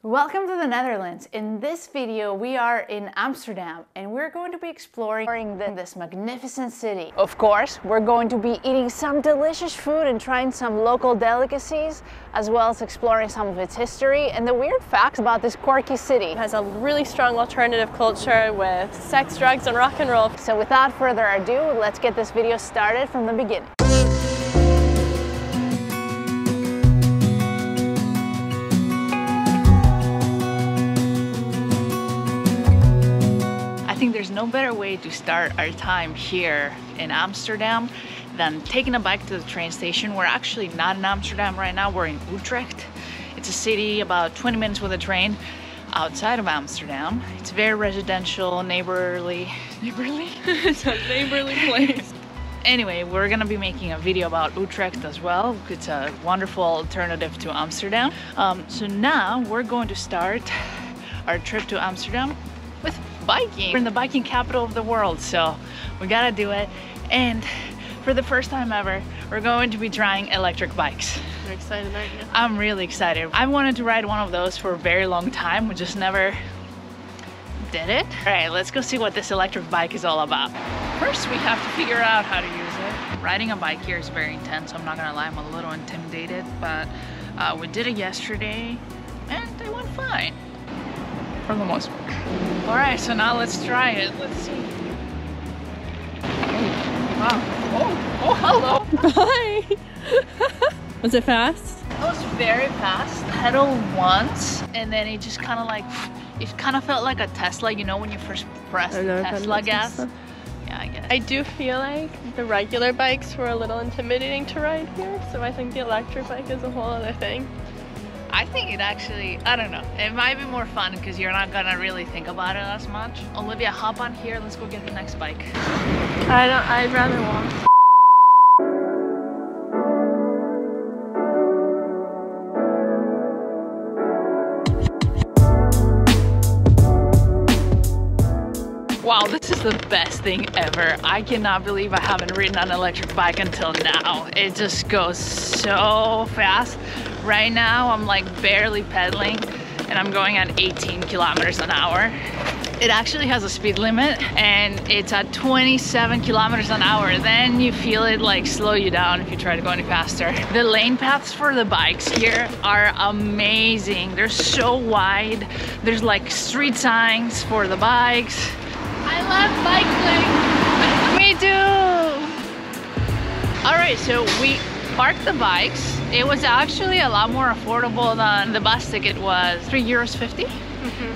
Welcome to the Netherlands. In this video we are in Amsterdam and we're going to be exploring this magnificent city. Of course, we're going to be eating some delicious food and trying some local delicacies, as well as exploring some of its history and the weird facts about this quirky city. It has a really strong alternative culture with sex, drugs, and rock and roll. So without further ado, let's get this video started from the beginning. I think there's no better way to start our time here in Amsterdam than taking a bike to the train station. We're actually not in Amsterdam right now, we're in Utrecht. It's a city about 20 minutes with a train outside of Amsterdam. It's very residential, neighborly. It's a neighborly place. Anyway, we're gonna be making a video about Utrecht as well. It's a wonderful alternative to Amsterdam. So now we're going to start our trip to Amsterdam with biking. We're in the biking capital of the world, so we gotta do it. And for the first time ever, we're going to be trying electric bikes. You're excited, aren't you? I'm really excited. I wanted to ride one of those for a very long time. We just never did it. All right, let's go see what this electric bike is all about. First, we have to figure out how to use it. Riding a bike here is very intense. I'm not gonna lie, I'm a little intimidated, but we did it yesterday and it went fine. For the most part. All right, so now let's try it. Let's see. Wow. Oh, hello. Hi. Was it fast? It was very fast. Pedal once, and then it just kind of like, it kind of felt like a Tesla, you know, when you first press the Tesla gas. Yeah, I guess. I do feel like the regular bikes were a little intimidating to ride here, so I think the electric bike is a whole other thing. I think it actually, I don't know, it might be more fun because you're not gonna really think about it as much. Olivia, hop on here, let's go get the next bike. I'd rather walk. Wow, this is the best thing ever. I cannot believe I haven't ridden an electric bike until now. It just goes so fast. Right now, I'm like barely pedaling and I'm going at 18 kilometers an hour. It actually has a speed limit and it's at 27 kilometers an hour. Then you feel it like slow you down if you try to go any faster. The lane paths for the bikes here are amazing. They're so wide. There's like street signs for the bikes. I love bike lanes. Me too. All right, so we parked the bikes. It was actually a lot more affordable than the bus ticket was. €3.50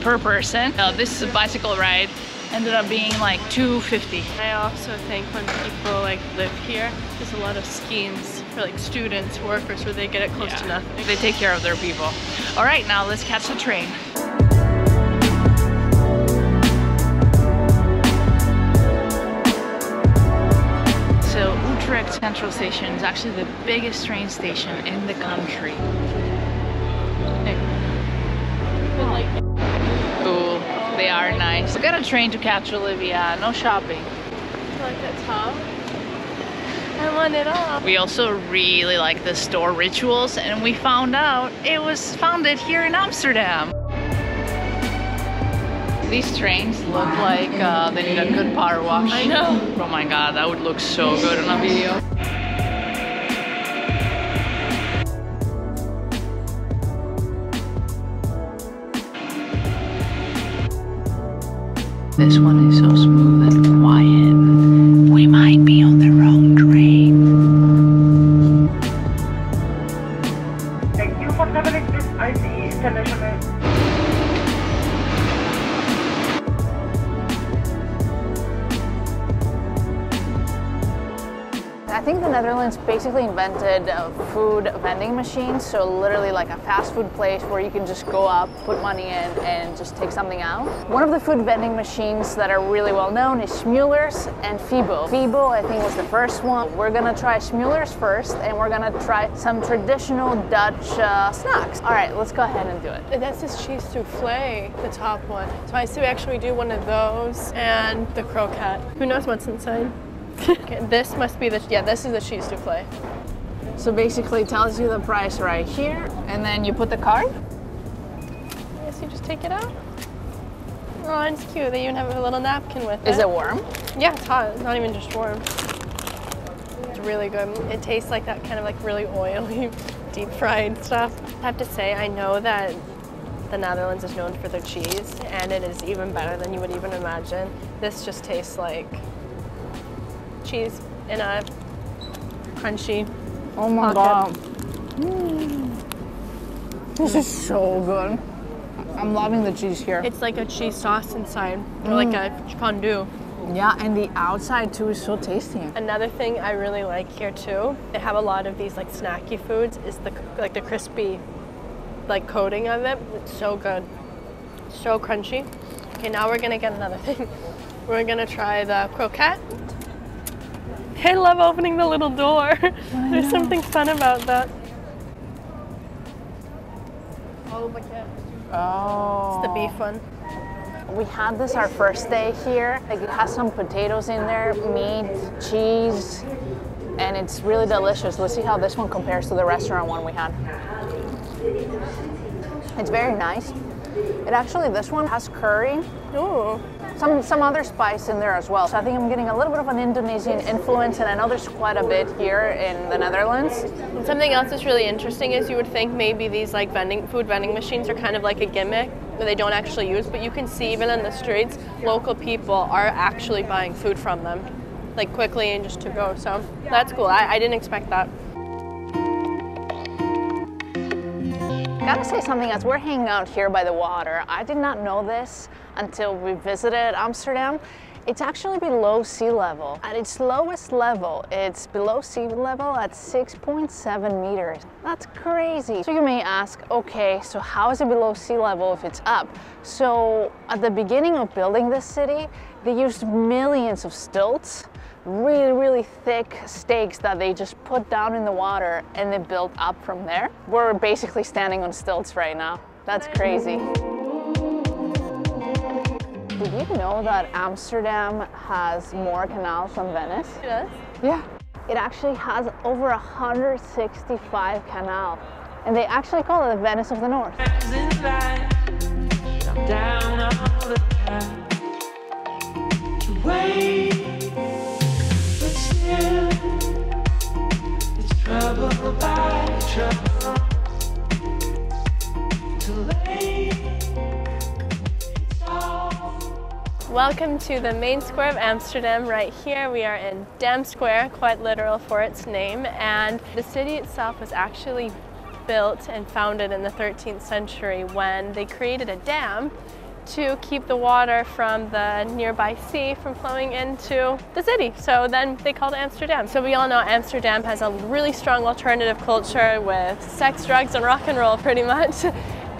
per person. This bicycle ride ended up being like $2.50. I also think when people like live here, there's a lot of schemes for like students, workers, where they get it close to nothing. They take care of their people. All right, now let's catch the train. Utrecht Central Station is actually the biggest train station in the country. Ooh, they are nice. We got a train to catch, Olivia. No shopping. I like that top. I want it all. We also really like the store rituals, and we found out it was founded here in Amsterdam. These trains look like they need a good power wash. I know. Oh my god, that would look so good in a video. This one is so smooth and quiet. We might be on the wrong train. Thank you for traveling with ICE International. I think the Netherlands basically invented food vending machines, so literally like a fast food place where you can just go up, put money in, and just take something out. One of the food vending machines that are really well known is Smulders and Fibo. Fibo, I think, was the first one. We're gonna try Smulders first, and we're gonna try some traditional Dutch snacks. All right, let's go ahead and do it. That's this cheese souffle, the top one. So I say we actually do one of those and the croquette. Who knows what's inside? Okay, this must be the, yeah, this is the cheese souffle. So basically it tells you the price right here, and then you put the card. you just take it out. Oh, it's cute. They even have a little napkin with it. Is it warm? Yeah, it's hot. It's not even just warm. It's really good. It tastes like that kind of like really oily, deep fried stuff. I have to say, I know that the Netherlands is known for their cheese, and it is even better than you would even imagine. This just tastes like cheese in a crunchy Oh my pocket. God. This is so good. I'm loving the cheese here. It's like a cheese sauce inside, or like a fondue. Yeah, and the outside too is so tasty. Another thing I really like here too, they have a lot of these like snacky foods, is the crispy like coating of it. It's so good, so crunchy. Okay, now we're gonna get another thing. We're gonna try the croquette. I love opening the little door. There's something fun about that. Oh. It's the beef one. We had this our first day here. Like, it has some potatoes in there, meat, cheese, and it's really delicious. Let's see how this one compares to the restaurant one we had. It's very nice. It actually, this one has curry. Ooh. Some other spice in there as well. So I think I'm getting a little bit of an Indonesian influence, and I know there's quite a bit here in the Netherlands. And something else that's really interesting is you would think maybe these like food vending machines are kind of like a gimmick that they don't actually use, but you can see even in the streets, local people are actually buying food from them, like quickly and just to go. So that's cool. I didn't expect that. Gotta say something, as we're hanging out here by the water, I did not know this until we visited Amsterdam. It's actually below sea level. At its lowest level, it's below sea level at 6.7 meters. That's crazy. So you may ask, okay, so how is it below sea level if it's up? So at the beginning of building this city, they used millions of stilts, really thick stakes that they just put down in the water, and they built up from there. We're basically standing on stilts right now. That's crazy. Did you know that Amsterdam has more canals than Venice? It does? Yeah. It actually has over 165 canals. And they actually call it the Venice of the North. Welcome to the main square of Amsterdam. Right here we are in Dam Square, quite literal for its name, and the city itself was actually built and founded in the 13th century when they created a dam to keep the water from the nearby sea from flowing into the city. So then they called it Amsterdam. So we all know Amsterdam has a really strong alternative culture with sex, drugs, and rock and roll pretty much.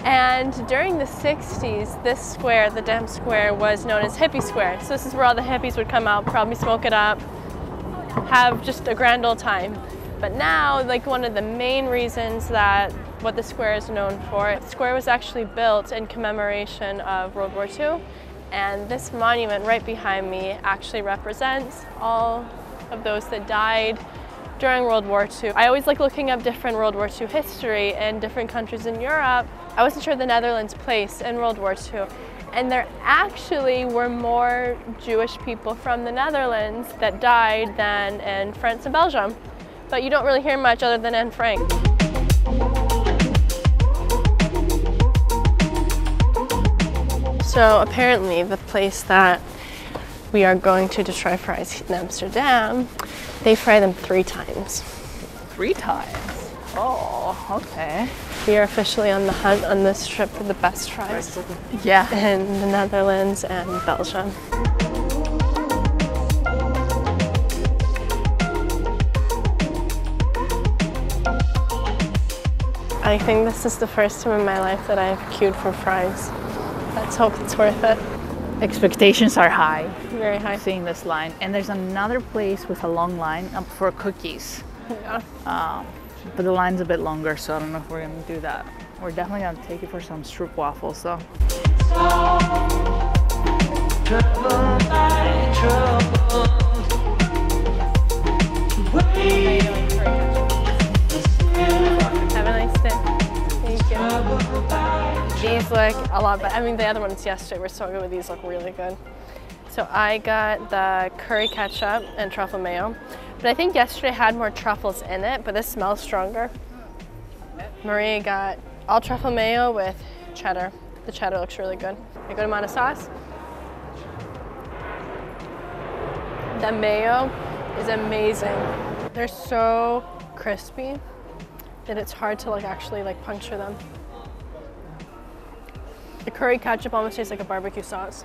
And during the 60s, this square, the Dam Square, was known as Hippie Square. So this is where all the hippies would come out, probably smoke it up, have just a grand old time. But now, like, one of the main reasons that what the square is known for, the square was actually built in commemoration of World War II. And this monument right behind me actually represents all of those that died during World War II. I always like looking up different World War II history in different countries in Europe. I wasn't sure the Netherlands' place in World War II. And there actually were more Jewish people from the Netherlands that died than in France and Belgium. But you don't really hear much other than Anne Frank. So apparently the place that we are going to try fries in Amsterdam, they fry them 3 times. 3 times? Oh, okay. We are officially on the hunt on this trip for the best fries. Yeah. In the Netherlands and Belgium. I think this is the first time in my life that I've queued for fries. Let's hope it's worth it. Expectations are high. Very high. Seeing this line. And there's another place with a long line up for cookies. Yeah. But the line's a bit longer, so I don't know if we're gonna do that. We're definitely gonna take it for some stroopwafels though. Have a nice day. Thank you. These look a lot better. I mean, the other ones yesterday were so good, but these look really good. So I got the curry ketchup and truffle mayo, but I think yesterday had more truffles in it, but this smells stronger. Maria got all truffle mayo with cheddar. The cheddar looks really good. A good amount of sauce. The mayo is amazing. They're so crispy that it's hard to actually puncture them. The curry ketchup almost tastes like a barbecue sauce.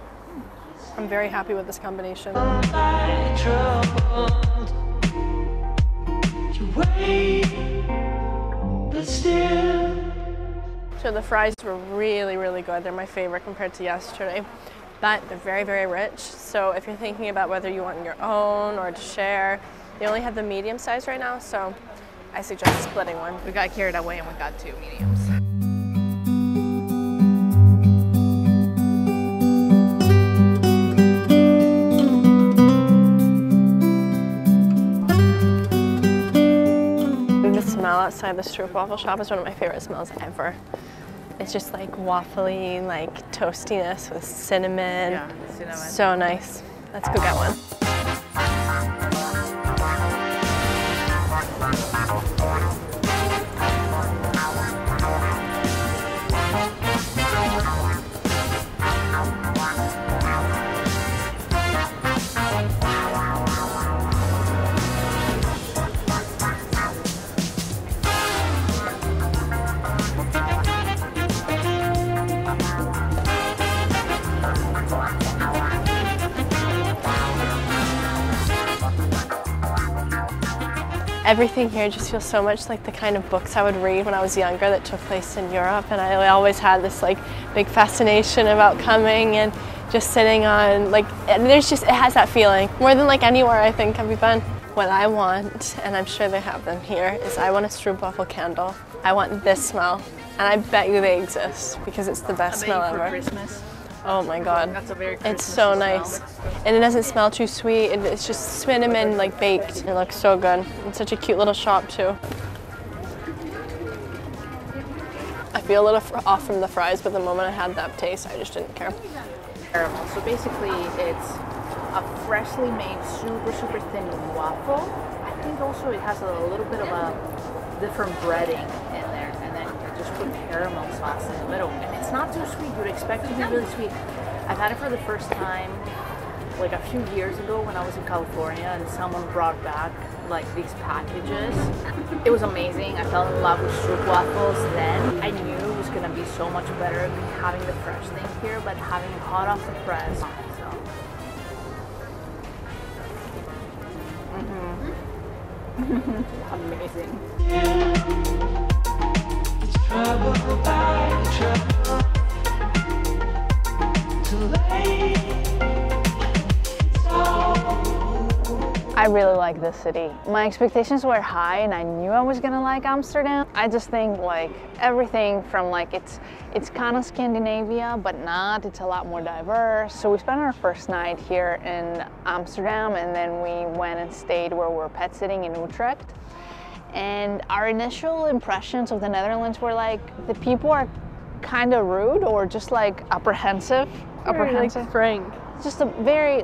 I'm very happy with this combination. So the fries were really, really good. They're my favorite compared to yesterday, but they're very, very rich. So if you're thinking about whether you want your own or to share, they only have the medium size right now, so I suggest splitting one. We got carried away and we got 2 mediums. The smell outside the stroopwafel shop is one of my favorite smells ever. It's just like waffly, toastiness with cinnamon. Yeah, cinnamon. So nice. Let's go get one. Everything here just feels so much like the kind of books I would read when I was younger that took place in Europe, and I always had this big fascination about coming and just sitting on and it has that feeling more than anywhere I think I've been. What I want, and I'm sure they have them here, is I want a stroopwafel candle. I want this smell, and I bet you they exist because it's the best smell ever. For Christmas. Oh my God, That's a very it's so nice. And it doesn't smell too sweet. It's just cinnamon baked. It looks so good. It's such a cute little shop too. I feel a little off from the fries, but the moment I had that taste, I just didn't care. Caramel. So basically it's a freshly made super, super thin waffle. I think also it has a little bit of a different breading in there, and then just put caramel sauce in the middle. And it's not too sweet. You would expect it to be really sweet. I've had it for the first time a few years ago when I was in California, and someone brought back these packages. It was amazing. I fell in love with stroopwafels then. I knew it was gonna be so much better than having the fresh thing here, but having it hot off the press. So. Amazing. I really like this city. My expectations were high and I knew I was gonna like Amsterdam. I just think everything from it's kind of Scandinavia, but not. It's a lot more diverse. So we spent our first night here in Amsterdam, and then we went and stayed where we're pet sitting in Utrecht. And our initial impressions of the Netherlands were the people are kind of rude or just apprehensive. Very frank. Just a very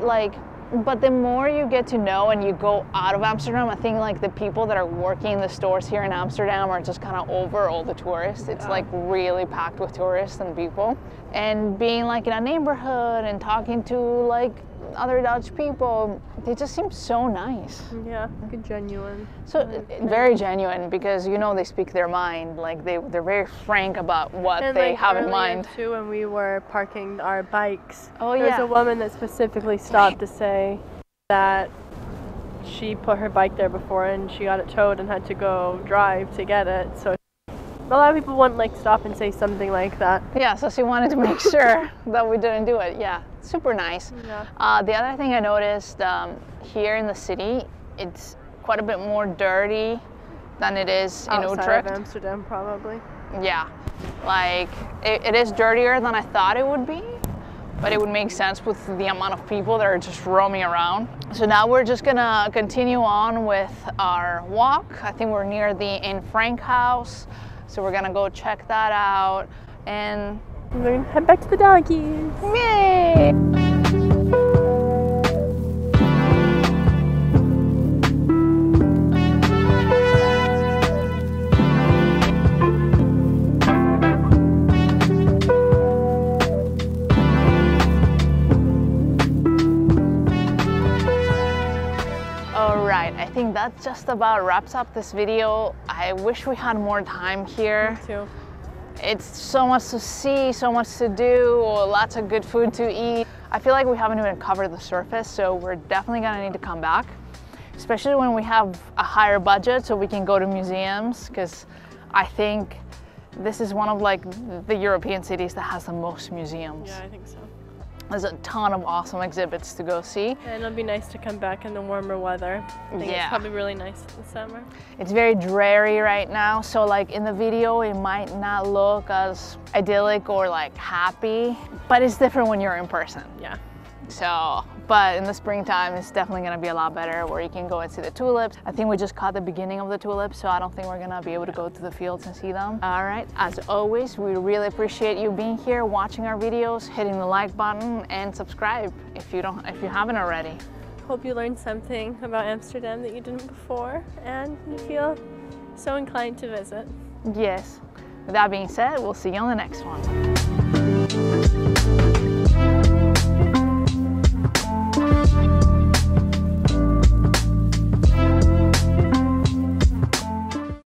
but the more you get to know and you go out of Amsterdam, I think the people that are working in the stores here in Amsterdam are just kind of over all the tourists. It's really packed with tourists and people. And being in a neighborhood and talking to other Dutch people, they just seem so nice. Yeah, genuine. So very genuine, because they speak their mind. They're very frank about what they have in mind. Too, when we were parking our bikes, there was a woman that specifically stopped to say that she put her bike there before and she got it towed and had to go drive to get it. So a lot of people wouldn't stop and say something like that. Yeah, so she wanted to make sure that we didn't do it. Yeah, super nice. Yeah. The other thing I noticed here in the city, it's quite a bit more dirty than it is in Outside Utrecht. of Amsterdam, probably. Yeah, it is dirtier than I thought it would be, but it would make sense with the amount of people that are just roaming around. So now we're just gonna continue on with our walk. I think we're near the Anne Frank house, so we're gonna go check that out. And We're gonna head back to the doggies. Yay! Alright, I think that just about wraps up this video. I wish we had more time here. Me too. It's so much to see, so much to do, lots of good food to eat. I feel like we haven't even covered the surface, so we're definitely gonna need to come back, especially when we have a higher budget so we can go to museums, because I think this is one of like the European cities that has the most museums. Yeah, I think so. There's a ton of awesome exhibits to go see. And it'll be nice to come back in the warmer weather. I think it's probably really nice in the summer. It's very dreary right now, so like in the video it might not look as idyllic or like happy, but it's different when you're in person. Yeah. So, but in the springtime it's definitely gonna be a lot better, where you can go and see the tulips. I think we just caught the beginning of the tulips, so I don't think we're gonna be able to go to the fields and see them. All right, as always, we really appreciate you being here, watching our videos, hitting the like button and subscribe if you haven't already. Hope you learned something about Amsterdam that you didn't before, and you feel so inclined to visit. Yes. With that being said, we'll see you on the next one.